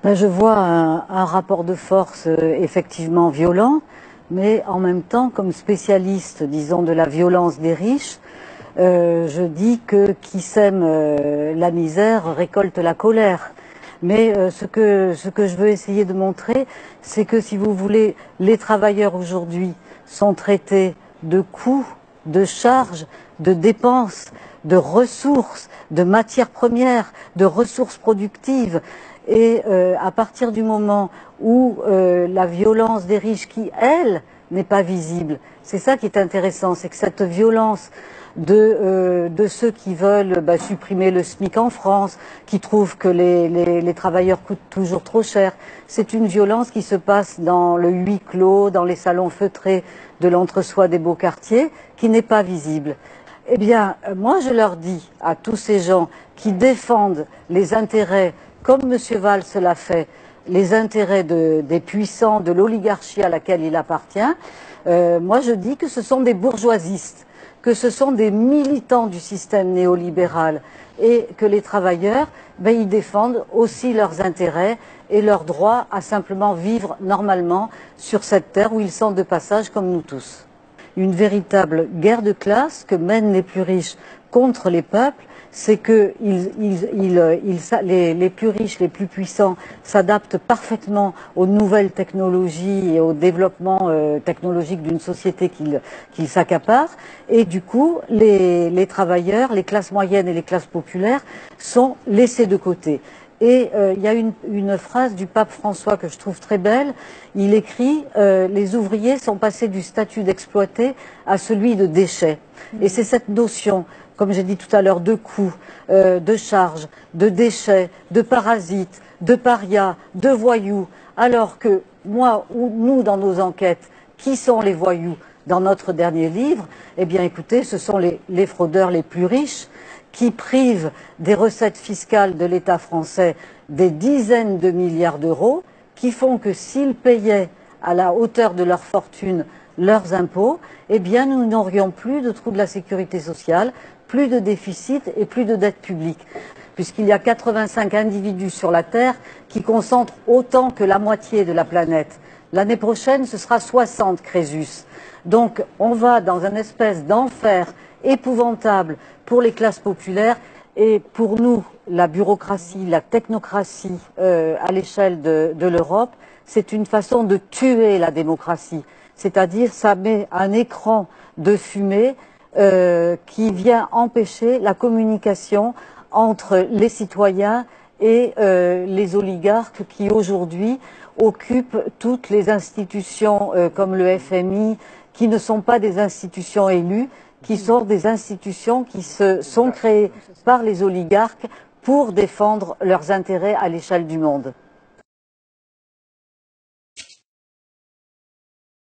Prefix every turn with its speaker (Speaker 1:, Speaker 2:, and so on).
Speaker 1: Ben, je vois un rapport de force effectivement violent, mais en même temps, comme spécialiste, disons, de la violence des riches, je dis que qui sème la misère récolte la colère. Mais ce que je veux essayer de montrer, c'est que si vous voulez, les travailleurs aujourd'hui sont traités de coûts, de charges, de dépenses, de ressources, de matières premières, de ressources productives. Et à partir du moment où la violence des riches, qui, elle, n'est pas visible, c'est ça qui est intéressant, c'est que cette violence de ceux qui veulent supprimer le SMIC en France, qui trouvent que les travailleurs coûtent toujours trop cher, c'est une violence qui se passe dans le huis clos, dans les salons feutrés de l'entre-soi des beaux quartiers, qui n'est pas visible. Eh bien, moi je leur dis à tous ces gens qui défendent les intérêts, comme M. Valls l'a fait, les intérêts des puissants, de l'oligarchie à laquelle il appartient, moi je dis que ce sont des bourgeoisistes, que ce sont des militants du système néolibéral et que les travailleurs, ils défendent aussi leurs intérêts et leur droit à simplement vivre normalement sur cette terre où ils sont de passage comme nous tous. Une véritable guerre de classe que mènent les plus riches contre les peuples, c'est que les plus riches, les plus puissants s'adaptent parfaitement aux nouvelles technologies et au développement technologique d'une société qu'ils s'accaparent, et du coup les travailleurs, les classes moyennes et les classes populaires sont laissés de côté. Et il y a une phrase du pape François que je trouve très belle. Il écrit les ouvriers sont passés du statut d'exploité à celui de déchet. Et c'est cette notion, comme j'ai dit tout à l'heure, de coût, de charge, de déchets, de parasites, de parias, de voyous. Alors que moi, ou nous, dans nos enquêtes, qui sont les voyous dans notre dernier livre? Eh bien, écoutez, ce sont les fraudeurs les plus riches, qui privent des recettes fiscales de l'État français des dizaines de milliards d'euros, qui font que s'ils payaient à la hauteur de leur fortune leurs impôts, eh bien nous n'aurions plus de trou de la sécurité sociale, plus de déficit et plus de dette publique. Puisqu'il y a 85 individus sur la Terre qui concentrent autant que la moitié de la planète. L'année prochaine, ce sera 60 Crésus. Donc on va dans une espèce d'enfer épouvantable pour les classes populaires, et pour nous, la bureaucratie, la technocratie à l'échelle de l'Europe, c'est une façon de tuer la démocratie. C'est-à-dire, ça met un écran de fumée qui vient empêcher la communication entre les citoyens et les oligarques qui aujourd'hui occupent toutes les institutions comme le FMI, qui ne sont pas des institutions élues, qui sont des institutions qui sont créées par les oligarques pour défendre leurs intérêts à l'échelle du monde.